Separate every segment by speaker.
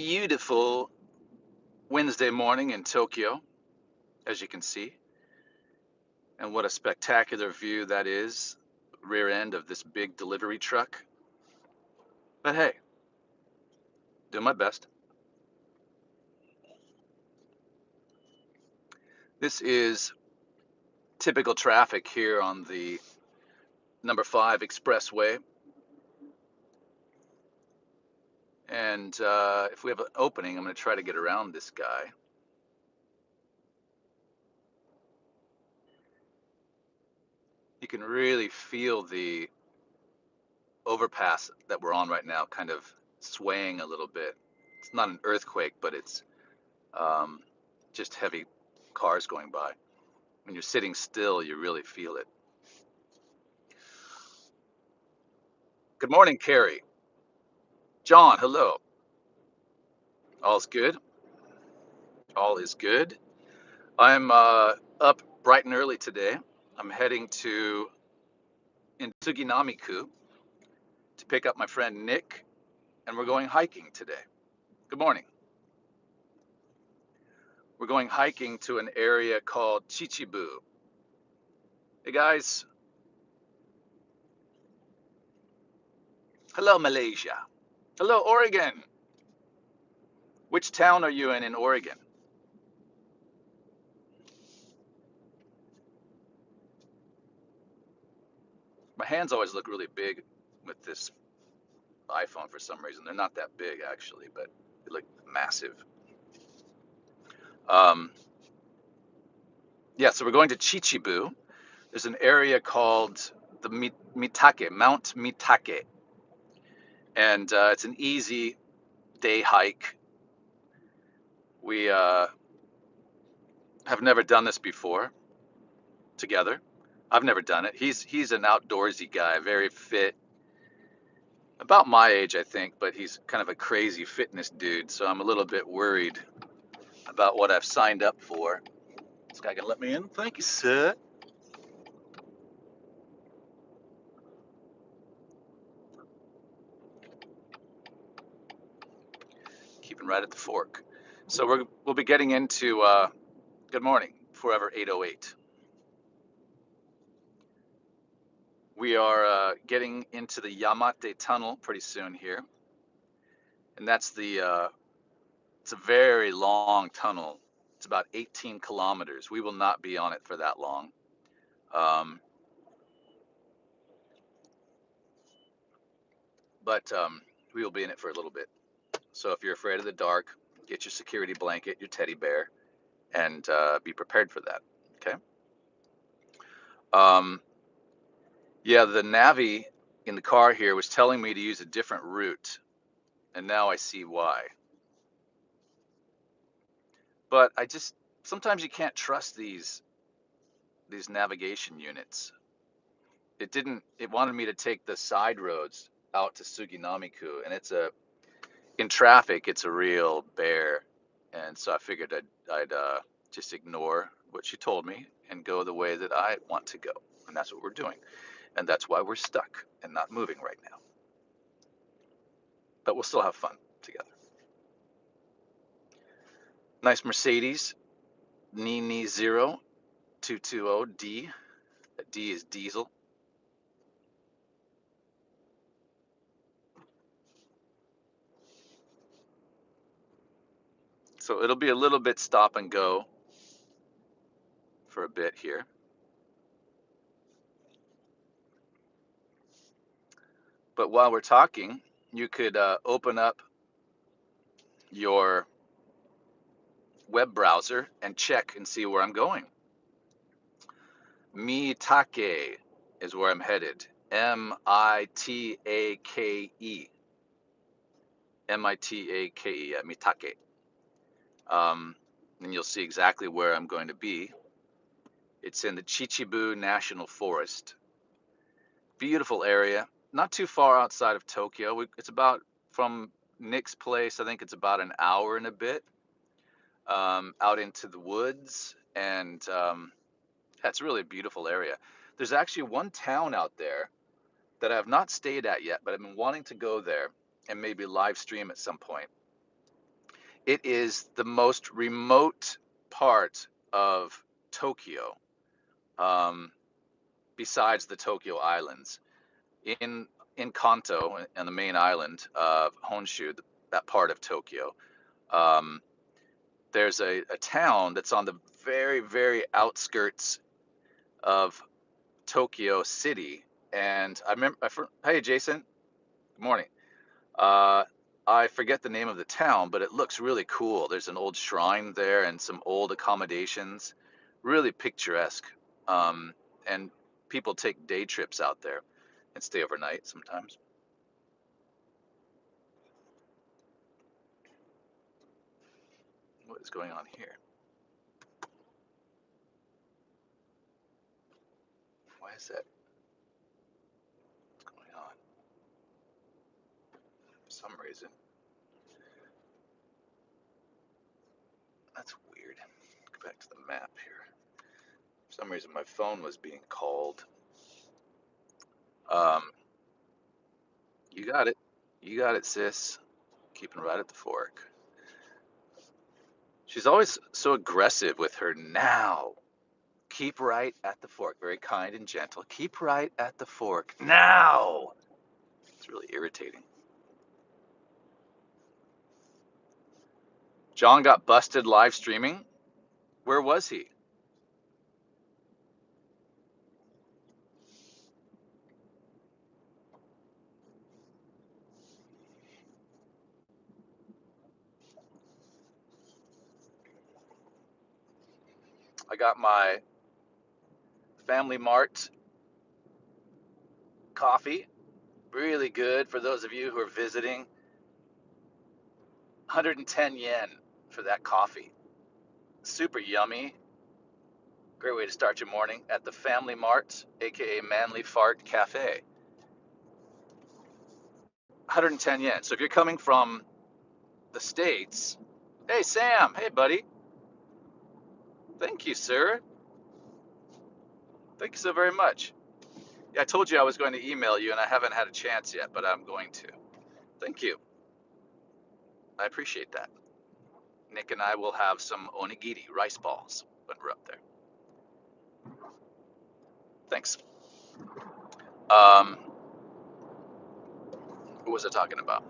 Speaker 1: beautiful Wednesday morning in Tokyo, as you can see. And what a spectacular view that is, rear end of this big delivery truck. But hey, do my best. This is typical traffic here on the number 5 expressway. And if we have an opening, I'm going to try to get around this guy. You can really feel the overpass that we're on right now kind of swaying a little bit. It's not an earthquake, but it's just heavy cars going by. When you're sitting still, you really feel it. Good morning, Carrie. John, hello. All's good. All is good. I'm up bright and early today. I'm heading to in Suginami-ku to pick up my friend Nick, and we're going hiking today. Good morning. We're going hiking to an area called Chichibu. Hey guys. Hello, Malaysia. Hello, Oregon. Which town are you in Oregon? My hands always look really big with this iPhone for some reason. They're not that big actually, but they look massive. Um, yeah, so we're going to Chichibu. There's an area called the Mitake, Mount Mitake, and it's an easy day hike. We have never done this before together. I've never done it. He's an outdoorsy guy, very fit, about my age, I think, but he's kind of a crazy fitness dude. So I'm a little bit worried about what I've signed up for. This guy gonna let me in? Thank you, sir. Keeping right at the fork. So we'll be getting into Good Morning, Forever 808. We are getting into the Yamate tunnel pretty soon here, and that's it's a very long tunnel. It's about 18 kilometers. We will not be on it for that long. Um, but we will be in it for a little bit. So if you're afraid of the dark, get your security blanket, your teddy bear, and be prepared for that. Okay. Um, yeah, the Navi in the car here was telling me to use a different route, and now I see why. But I just sometimes you can't trust these navigation units. It wanted me to take the side roads out to Suginami-ku, and in traffic it's a real bear. And so I figured I'd just ignore what she told me and go the way that I want to go. And that's what we're doing. And that's why we're stuck and not moving right now. But we'll still have fun together. Nice Mercedes, Nini 0220D. That D is diesel. So it'll be a little bit stop and go for a bit here. But while we're talking, you could open up your web browser and check and see where I'm going. Mitake is where I'm headed. Mitake. Mitake, yeah, Mitake. And you'll see exactly where I'm going to be. It's in the Chichibu National Forest. Beautiful area. Not too far outside of Tokyo. It's about from Nick's place, I think it's about an hour and a bit out into the woods. And that's really a beautiful area. There's actually one town out there that I have not stayed at yet, but I've been wanting to go there and maybe live stream at some point. It is the most remote part of Tokyo, um, besides the Tokyo Islands. In in Kanto, on the main island of Honshu, that part of Tokyo, um, there's a town that's on the very, very outskirts of Tokyo City. And I remember, hey Jason, good morning. Uh, I forget the name of the town, but it looks really cool. There's an old shrine there and some old accommodations, really picturesque. Um, and people take day trips out there and stay overnight sometimes. What is going on here? Why is that going on? For some reason. That's weird. Go back to the map here. For some reason, my phone was being called. Um, you got it. You got it, sis. Keeping right at the fork. She's always so aggressive with her now. Keep right at the fork. Very kind and gentle. Keep right at the fork. Now! It's really irritating. John got busted live streaming. Where was he? I got my Family Mart coffee. Really good for those of you who are visiting. 110 yen for that coffee. Super yummy. Great way to start your morning at the Family Mart, aka Manly Fart Cafe. 110 yen. So if you're coming from the States, hey Sam, hey buddy. Thank you, sir. Thank you so very much. Yeah, I told you I was going to email you and I haven't had a chance yet, but I'm going to. Thank you. I appreciate that. Nick and I will have some onigiri, rice balls, when we're up there. Thanks. Um, what was I talking about?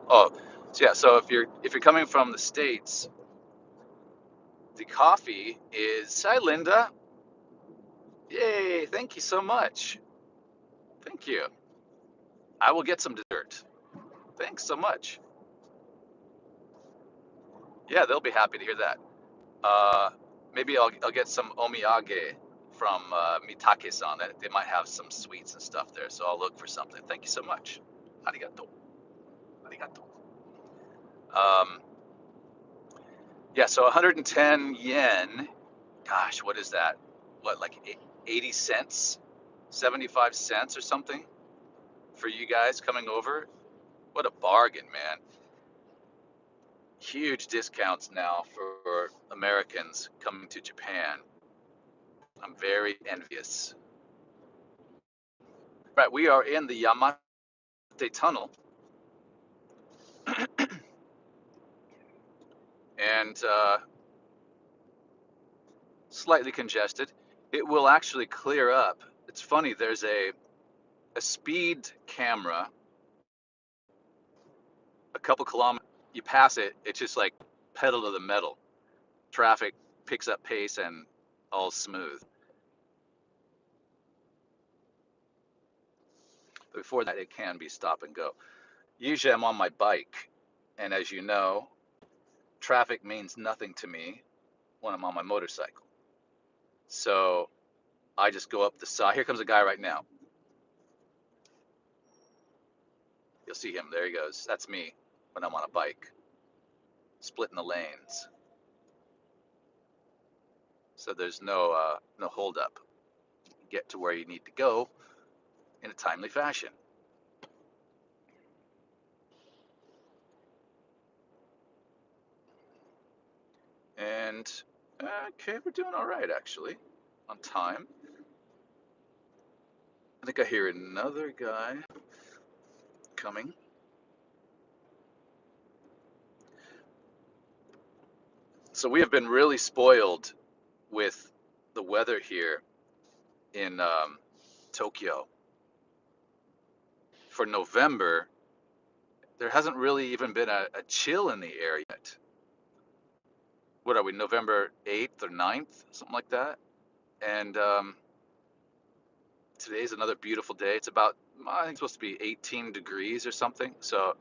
Speaker 1: Oh, so yeah. So if you're coming from the States, the coffee is. Hi, Linda. Yay! Thank you so much. Thank you. I will get some dessert. Thanks so much. Yeah, they'll be happy to hear that. Uh, Maybe I'll get some omiyage from Mitake-san. They might have some sweets and stuff there, so I'll look for something. Thank you so much. Arigato. Arigato. Um, yeah, so 110 yen. Gosh, what is that? What, like 80 cents? 75 cents or something for you guys coming over? What a bargain, man. Huge discounts now for Americans coming to Japan. I'm very envious. Right, we are in the Yamate tunnel, and slightly congested. It will actually clear up. It's funny, there's a speed camera a couple kilometers. You pass it, it's just like pedal to the metal. Traffic picks up pace and all smooth. Before that, it can be stop and go. Usually I'm on my bike, and as you know, traffic means nothing to me when I'm on my motorcycle. So I just go up the side. Here comes a guy right now. You'll see him. There he goes. That's me when I'm on a bike, splitting the lanes. So there's no hold up. Get to where you need to go in a timely fashion. And okay, we're doing all right actually, on time. I think I hear another guy coming. So we have been really spoiled with the weather here in Tokyo. For November, there hasn't really even been a chill in the air yet. What are we, November 8th or 9th, something like that? And today's another beautiful day. It's about, I think, it's supposed to be 18 degrees or something. So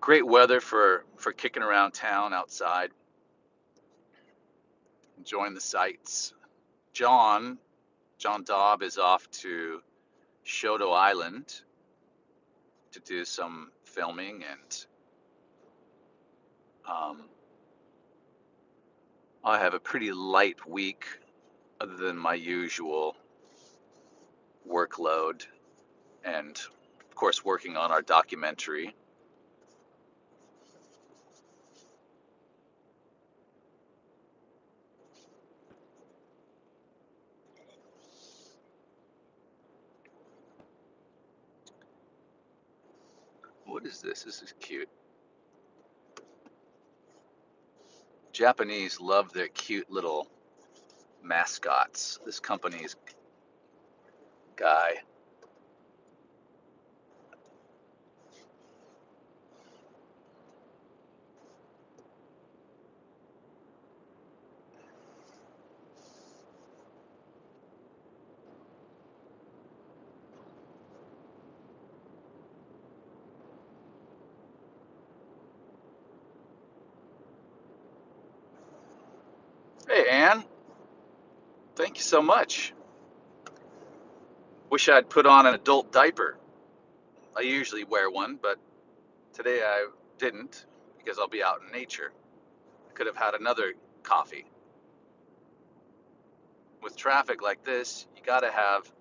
Speaker 1: great weather for kicking around town outside, enjoying the sights. John Dobb is off to Shoto Island to do some filming, and um, I have a pretty light week other than my usual workload, and of course working on our documentary. What is this? This is cute. Japanese love their cute little mascots. This company's guy. Hey, Anne, thank you so much. Wish I'd put on an adult diaper. I usually wear one, but today I didn't because I'll be out in nature. I could have had another coffee. With traffic like this, you got to have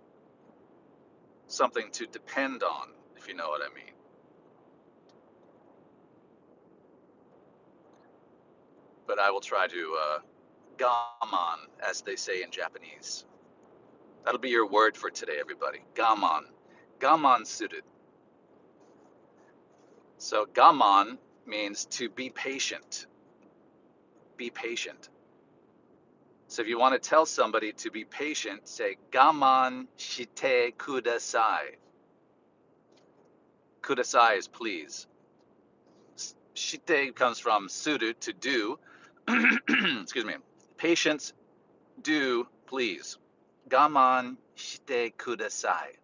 Speaker 1: something to depend on, if you know what I mean. But I will try to gaman, as they say in Japanese. That'll be your word for today, everybody. Gaman. Gaman suru. So gaman means to be patient. Be patient. So if you want to tell somebody to be patient, say gaman shite kudasai. Kudasai is please. Shite comes from suru, to do. Excuse me. Patience, do, please. Gaman shite kudasai.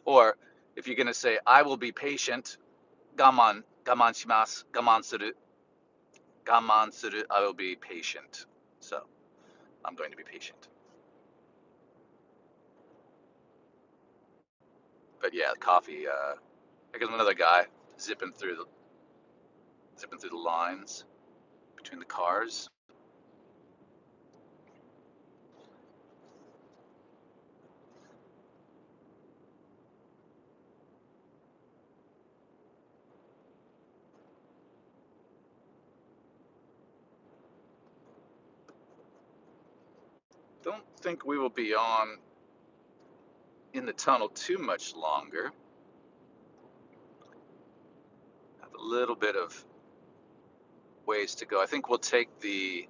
Speaker 1: Or if you're going to say I will be patient, gaman shimasu, gaman suru, I will be patient. So I'm going to be patient. But yeah, coffee. Here comes another guy zipping through the lines between the cars. Don't think we will be on in the tunnel too much longer. Have a little bit of ways to go. I think we'll take the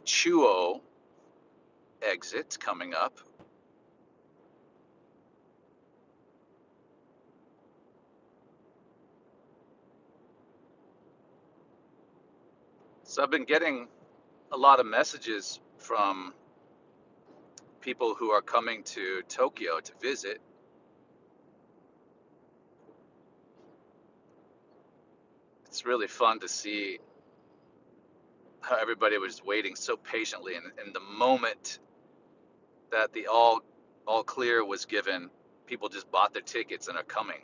Speaker 1: Chuo exit coming up. So I've been getting a lot of messages from people who are coming to Tokyo to visit. It's really fun to see how everybody was waiting so patiently, and the moment that the all clear was given, people just bought their tickets and are coming.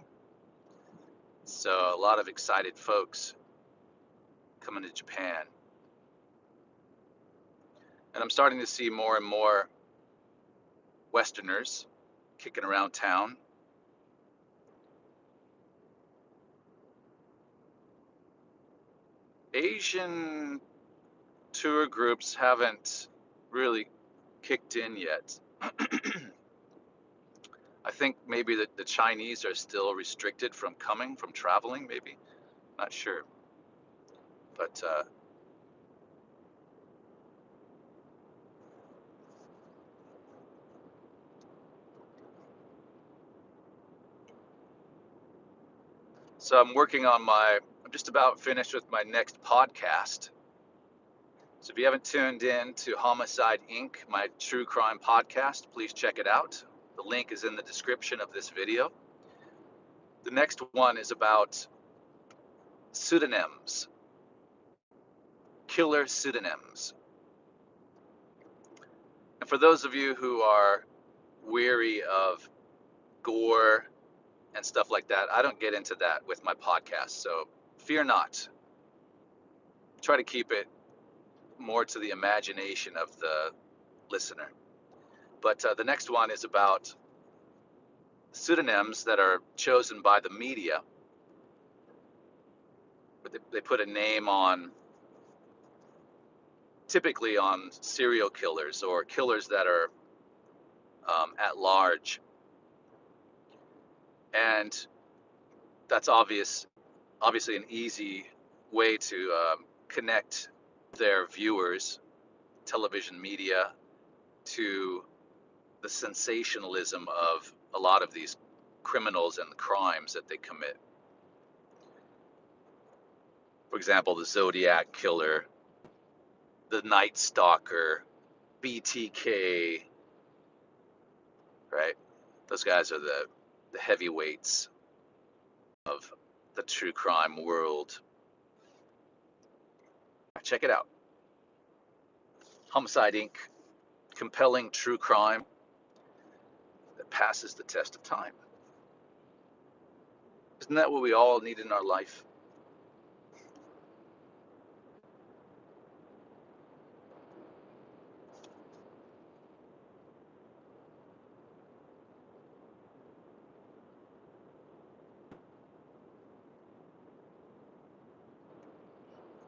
Speaker 1: So a lot of excited folks coming to Japan. And I'm starting to see more and more Westerners kicking around town. Asian tour groups haven't really kicked in yet. I think maybe the Chinese are still restricted from traveling, maybe. Not sure, but so I'm just about finished with my next podcast. So if you haven't tuned in to Homicide Inc, my true crime podcast, please check it out. The link is in the description of this video. The next one is about pseudonyms, killer pseudonyms. And for those of you who are weary of gore and stuff like that, I don't get into that with my podcast. So fear not. Try to keep it more to the imagination of the listener. But the next one is about pseudonyms that are chosen by the media. But they put a name on, typically on serial killers or killers that are at large. And that's obviously an easy way to connect their viewers, television media, to the sensationalism of a lot of these criminals and the crimes that they commit. For example, the Zodiac Killer, the Night Stalker, BTK, right? Those guys are the heavyweights of the true crime world. Check it out. Homicide Inc. Compelling true crime that passes the test of time. Isn't that what we all need in our life?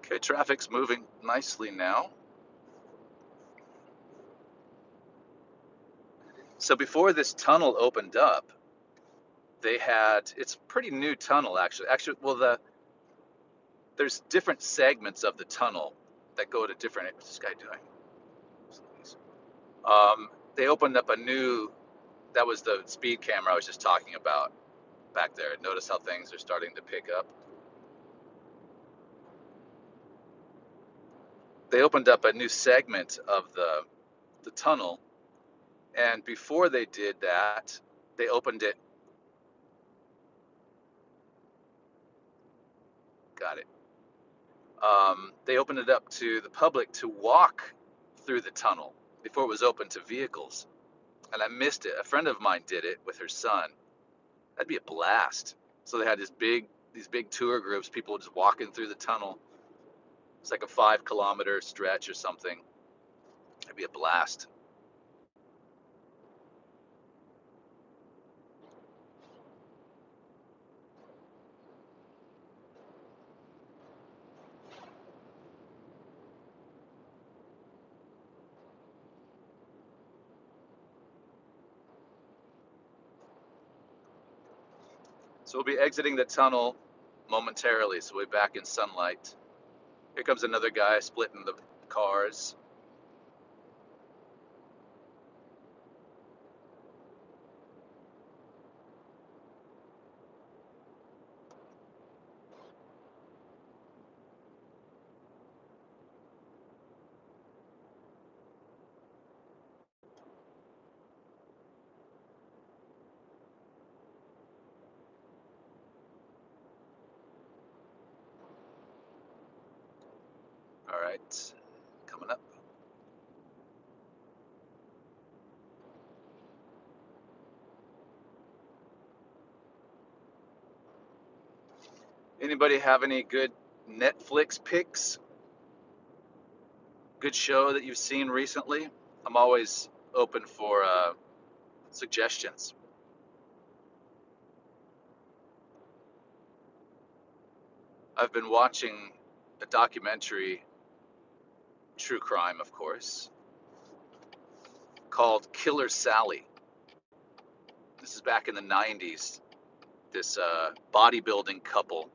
Speaker 1: Okay, traffic's moving nicely now. So before this tunnel opened up, it's a pretty new tunnel actually. Well, there's different segments of the tunnel that go to different. What's this guy doing? They opened up that was the speed camera I was just talking about back there. Notice how things are starting to pick up. They opened up a new segment of the tunnel, and before they did that, they opened it. Got it. They opened it up to the public to walk through the tunnel before it was open to vehicles, and I missed it. A friend of mine did it with her son. That'd be a blast. So they had these big tour groups, people just walking through the tunnel. It's like a 5 kilometer stretch or something. It'd be a blast. So we'll be exiting the tunnel momentarily, so we'll be back in sunlight. Here comes another guy splitting the cars. All right, coming up. Anybody have any good Netflix picks? Good show that you've seen recently? I'm always open for suggestions. I've been watching a documentary, true crime, of course, called Killer Sally. This is back in the 90s. This bodybuilding couple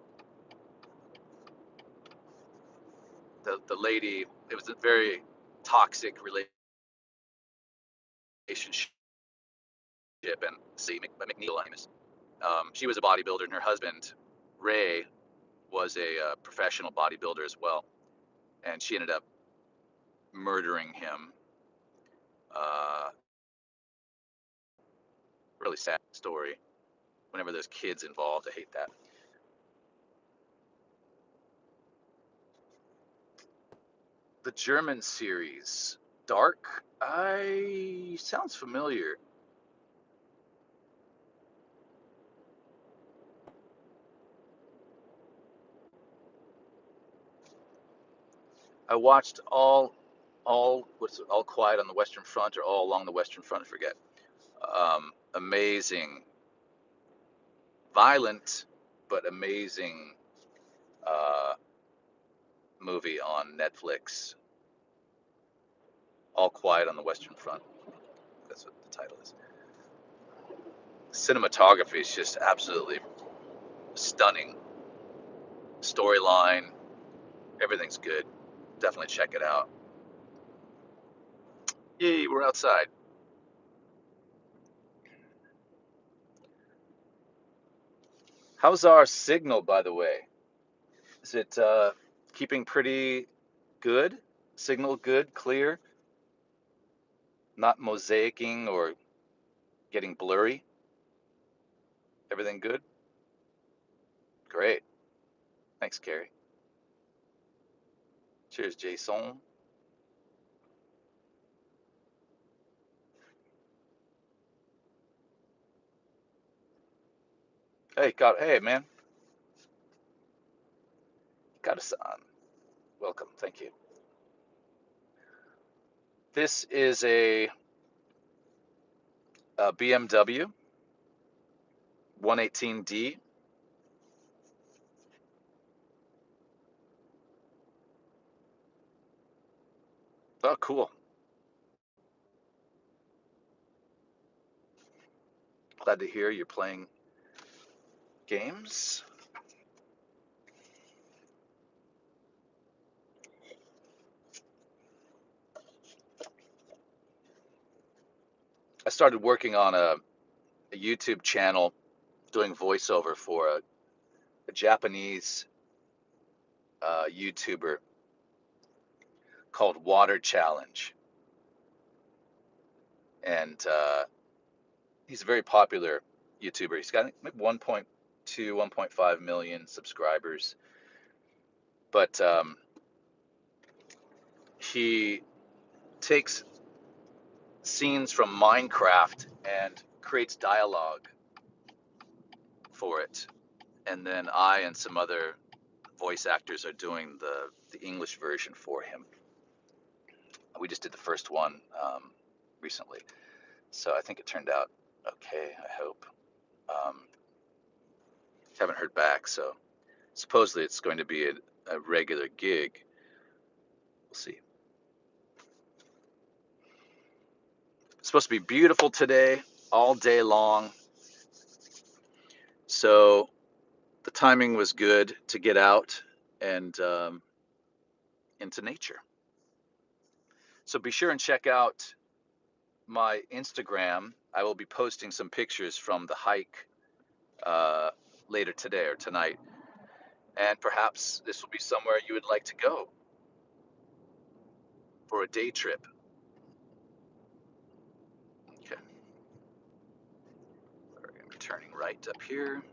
Speaker 1: the lady, it was a very toxic relationship, and see McNeil, she was a bodybuilder, and her husband Ray was a professional bodybuilder as well, and she ended up murdering him. Uh, Really sad story. Whenever there's kids involved, I hate that. The German series, Dark. I sounds familiar. I watched All Quiet on the Western Front, or All Along the Western Front, I forget. Amazing, violent, but amazing uh, movie on Netflix. All Quiet on the Western Front. That's what the title is. Cinematography is just absolutely stunning. Storyline, everything's good. Definitely check it out. Yay, we're outside. How's our signal, by the way? Is it keeping pretty good? Signal good, clear, not mosaicing or getting blurry? Everything good? Great. Thanks, Carrie. Cheers, Jason. Hey, man. Got us on. Welcome. Thank you. This is a BMW 118D. Oh, cool. Glad to hear you're playing games. I started working on a YouTube channel doing voiceover for a Japanese YouTuber called Water Challenge. And he's a very popular YouTuber. He's got maybe 1.2, 1.5 million subscribers. But he takes scenes from Minecraft and creates dialogue for it. And then I and some other voice actors are doing the English version for him. We just did the first one recently. So I think it turned out okay, I hope. Um, haven't heard back, so supposedly it's going to be a regular gig. We'll see. It's supposed to be beautiful today, all day long. So the timing was good to get out and into nature. So be sure and check out my Instagram. I will be posting some pictures from the hike uh, later today or tonight. And perhaps this will be somewhere you would like to go for a day trip. Okay, we're going to be turning right up here.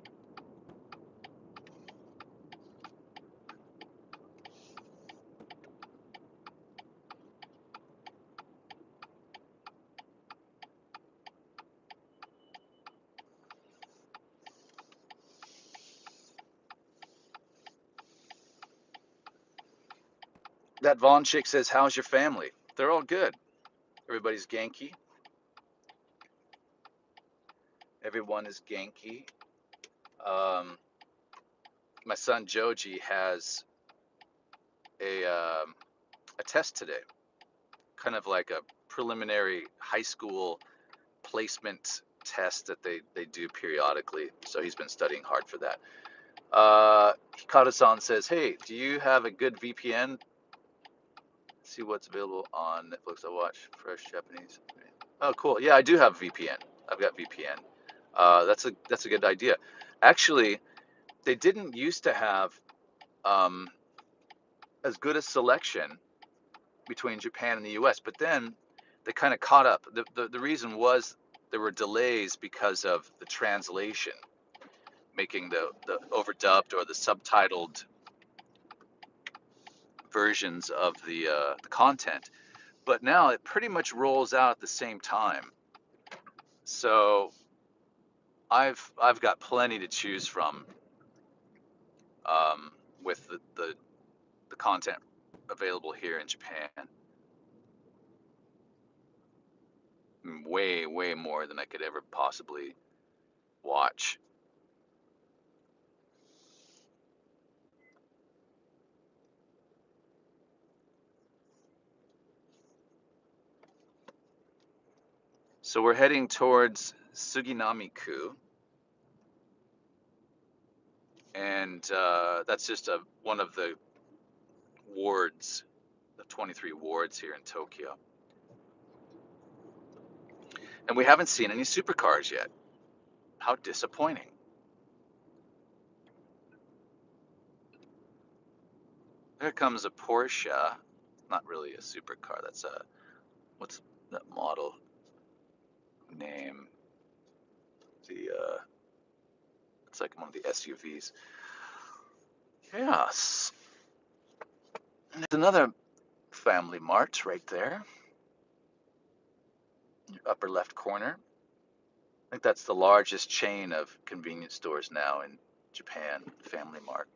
Speaker 1: That Vaughn chick says, "How's your family?" They're all good. Everybody's Genki. Everyone is Genki. Um, my son Joji has a test today, kind of like a preliminary high school placement test that they do periodically. So he's been studying hard for that. Hikata-san says, "Hey, do you have a good VPN see what's available on Netflix. I watch fresh Japanese. Oh, cool. Yeah, I do have VPN. I've got VPN. That's a good idea. Actually, they didn't used to have um, as good a selection between Japan and the U.S., but then they kind of caught up. The reason was there were delays because of the translation, making the overdubbed or the subtitled versions of the content. But now it pretty much rolls out at the same time. So I've got plenty to choose from with the content available here in Japan. Way more than I could ever possibly watch. So we're heading towards Suginami-ku, and that's just one of the wards, the 23 wards here in Tokyo. And we haven't seen any supercars yet. How disappointing. There comes a Porsche. Not really a supercar. That's what's that model name? The it's like one of the SUVs. Yes. And there's another Family Mart right there, upper left corner. I think that's the largest chain of convenience stores now in Japan, Family Mart.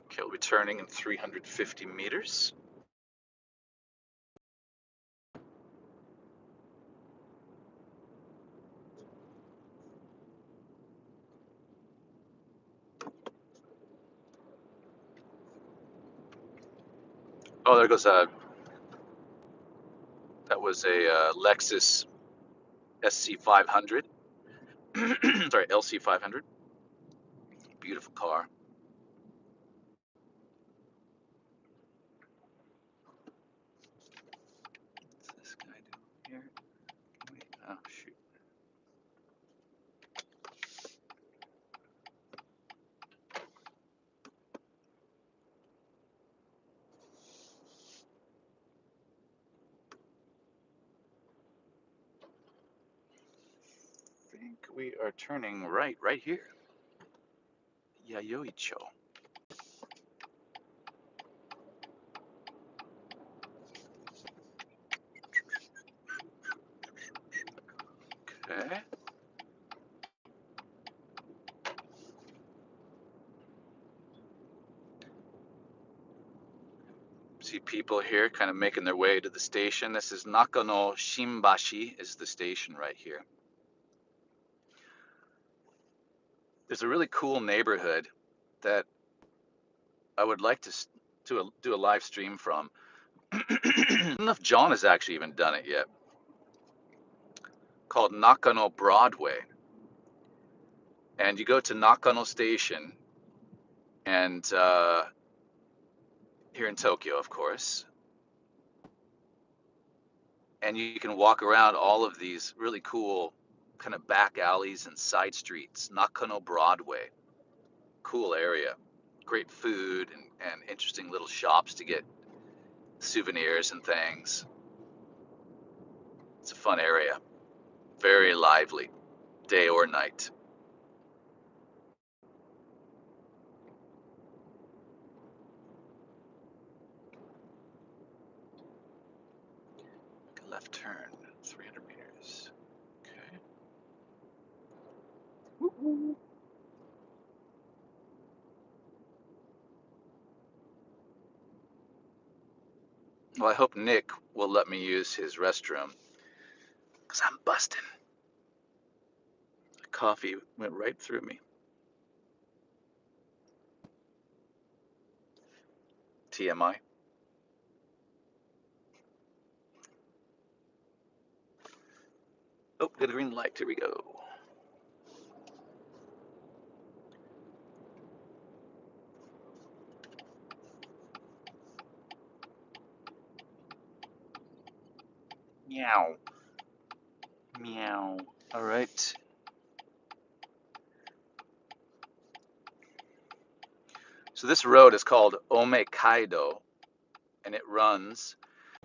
Speaker 1: Okay, we'll be turning in 350 meters. Oh, there goes that was a Lexus SC500. Sorry, LC500. Beautiful car. What's this guy doing here? Wait, oh shoot. I think we are turning right here. Yayoicho. Okay. See people here kind of making their way to the station. This is Nakano Shimbashi is the station right here. There's a really cool neighborhood that I would like to do a live stream from. I don't know if John has actually even done it yet. Called Nakano Broadway. And you go to Nakano Station, and here in Tokyo, of course, and you can walk around all of these really cool kind of back alleys and side streets. Nakano Broadway, cool area, great food and interesting little shops to get souvenirs and things. It's a fun area, very lively, day or night. Left turn, 300 meters. Okay. Woo-hoo. Well, I hope Nick will let me use his restroom, because I'm busting. The coffee went right through me. TMI. Oh, got a green light. Here we go. Meow. Meow. All right. So this road is called Omekaido, and it runs.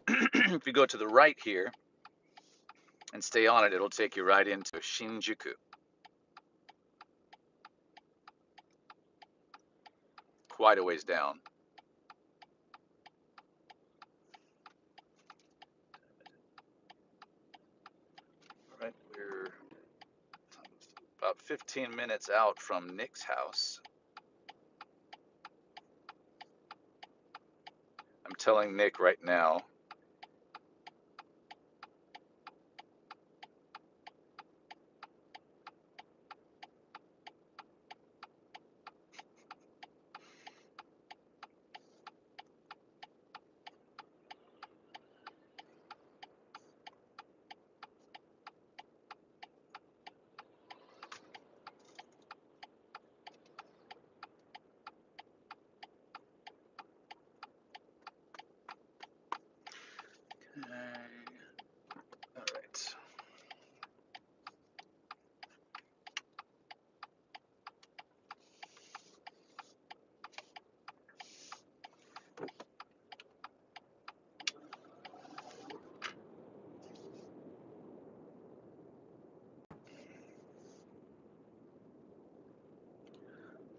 Speaker 1: If you go to the right here and stay on it, it'll take you right into Shinjuku. Quite a ways down. All right, we're about 15 minutes out from Nick's house. I'm telling Nick right now. All right.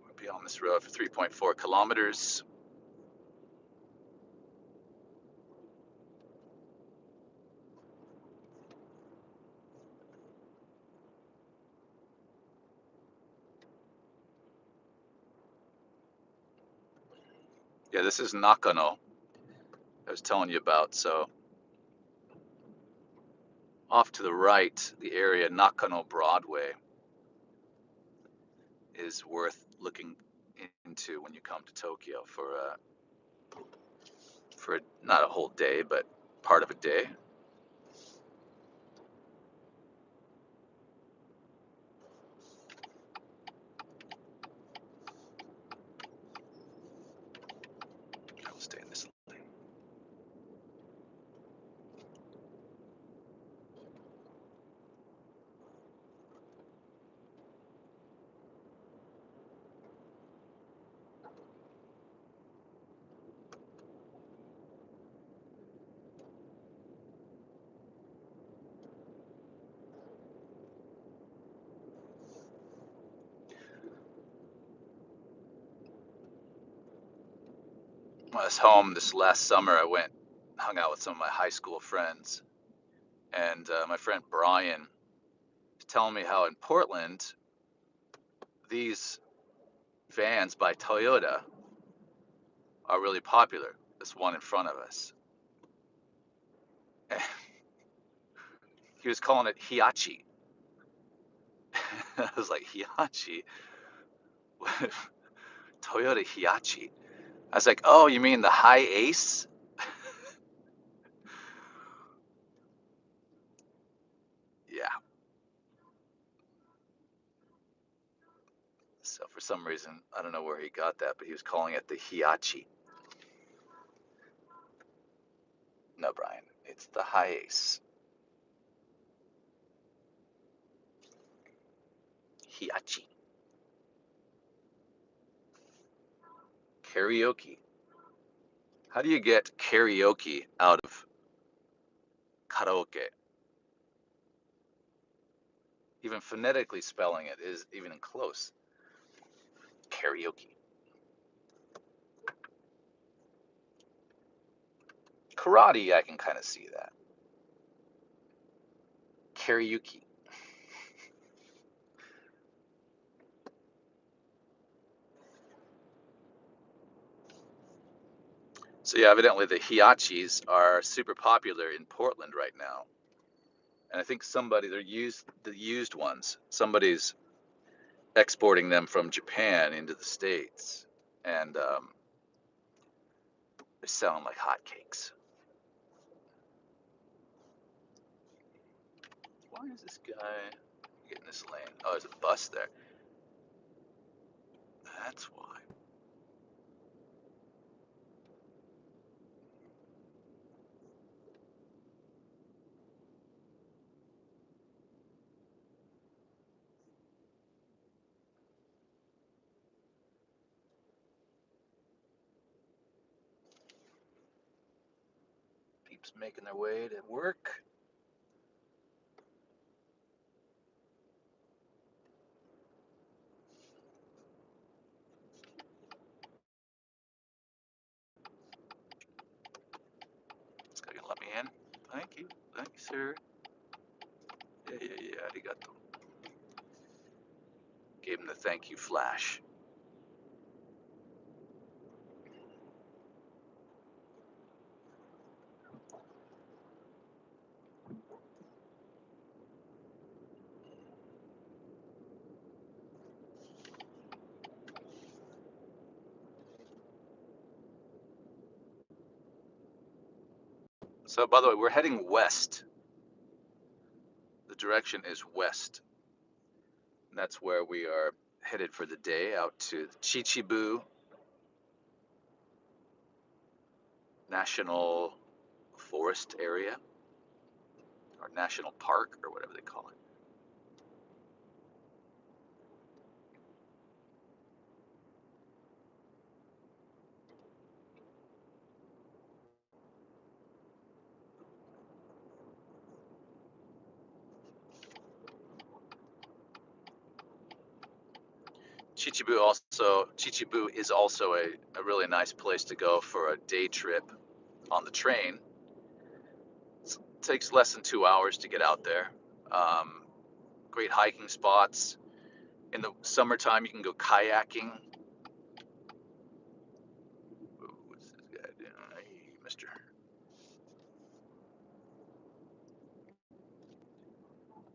Speaker 1: We'll be on this road for 3.4 kilometers. Yeah, this is Nakano, I was telling you about. So off to the right, the area Nakano Broadway is worth looking into when you come to Tokyo for not a whole day, but part of a day. I will stay in this lane. When I was home this last summer, I hung out with some of my high school friends, and my friend Brian was telling me how in Portland these vans by Toyota are really popular. This one in front of us. He was calling it Hiachi. I was like, Hiachi? Toyota Hiachi? I was like, oh, you mean the high ace? Yeah. So for some reason, I don't know where he got that, but he was calling it the Hiachi. No, Brian, it's the high ace. Hiachi. Karaoke. How do you get karaoke out of karaoke? Even phonetically spelling it is even close. Karaoke. Karate, I can kind of see that. Karaoke. So yeah, evidently the Hiachis are super popular in Portland right now. And I think the used ones. Somebody's exporting them from Japan into the States. And they sound like hotcakes. Why is this guy getting this lane? Oh, there's a bus there. That's why. Just making their way to work. It's gonna let me in. Thank you. Thank you, sir. Yeah. Arigato. Gave him the thank you flash. So, by the way, we're heading west. The direction is west. And that's where we are headed for the day, out to the Chichibu National Forest area, or National Park, or whatever they call it. Chichibu is also a really nice place to go for a day trip on the train. It takes less than 2 hours to get out there. Um, Great hiking spots. In the summertime, you can go kayaking. Ooh, what's this guy doing? Hey, mister.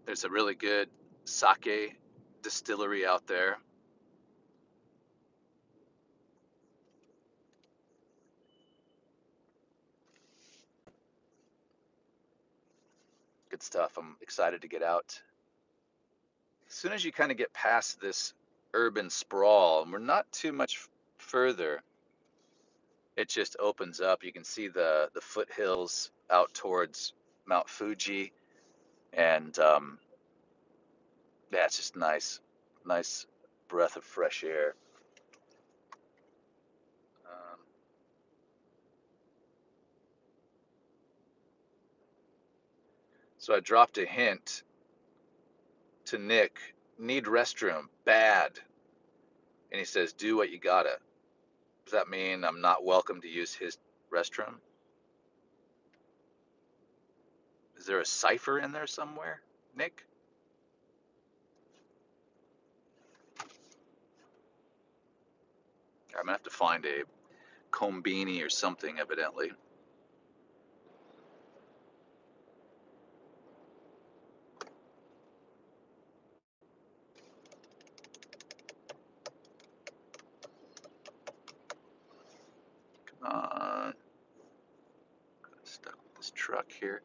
Speaker 1: There's a really good sake distillery out there. Good stuff. I'm excited to get out. As soon as you kind of get past this urban sprawl, and we're not too much further, it just opens up. You can see the foothills out towards Mount Fuji, and yeah, it's just nice breath of fresh air. Um, so I dropped a hint to Nick, need restroom, bad. And he says, do what you gotta. Does that mean I'm not welcome to use his restroom? Is there a cipher in there somewhere, Nick? I'm gonna have to find a combini or something, evidently. Uh, Stuck with this truck here.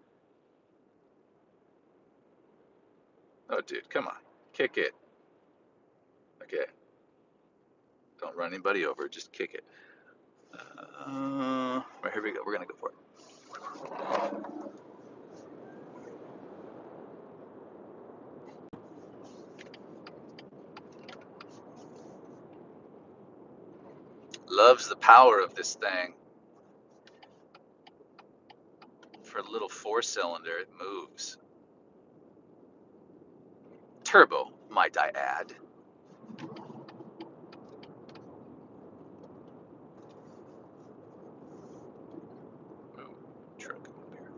Speaker 1: Oh, dude, come on, kick it. Okay, don't run anybody over. Just kick it. Right, here we go. We're gonna go for it. Loves the power of this thing. For a little four-cylinder, it moves. Turbo, might I add. Ooh, truck up here.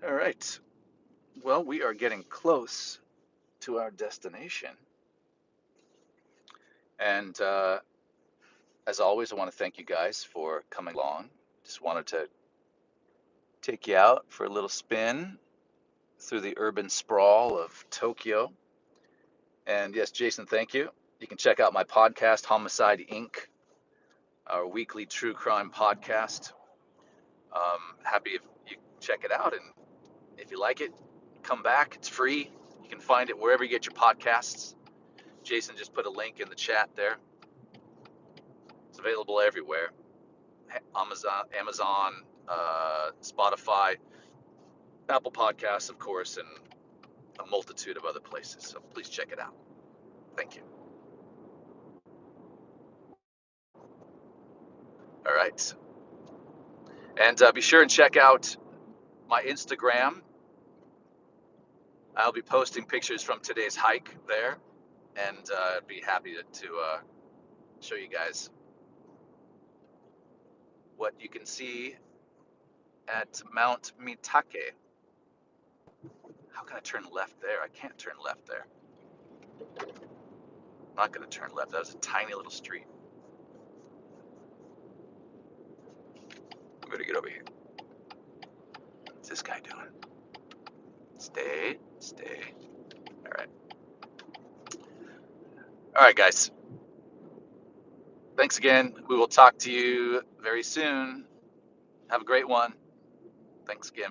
Speaker 1: All right. Well, we are getting close to our destination. And as always, I want to thank you guys for coming along. Just wanted to take you out for a little spin through the urban sprawl of Tokyo. And yes, Jason, thank you. You can check out my podcast, Homicide Inc., our weekly true crime podcast. Happy if you check it out. And if you like it, come back. It's free. You can find it wherever you get your podcasts. Jason just put a link in the chat there. It's available everywhere. Amazon, Spotify, Apple Podcasts, of course, and a multitude of other places. So please check it out. Thank you. All right. And be sure and check out my Instagram. I'll be posting pictures from today's hike there, and I'd be happy to show you guys what you can see at Mount Mitake. How can I turn left there? I can't turn left there. I'm not going to turn left. That was a tiny little street. I'm going to get over here. What's this guy doing? Stay. All right. All right, guys. Thanks again. We will talk to you very soon. Have a great one. Thanks again.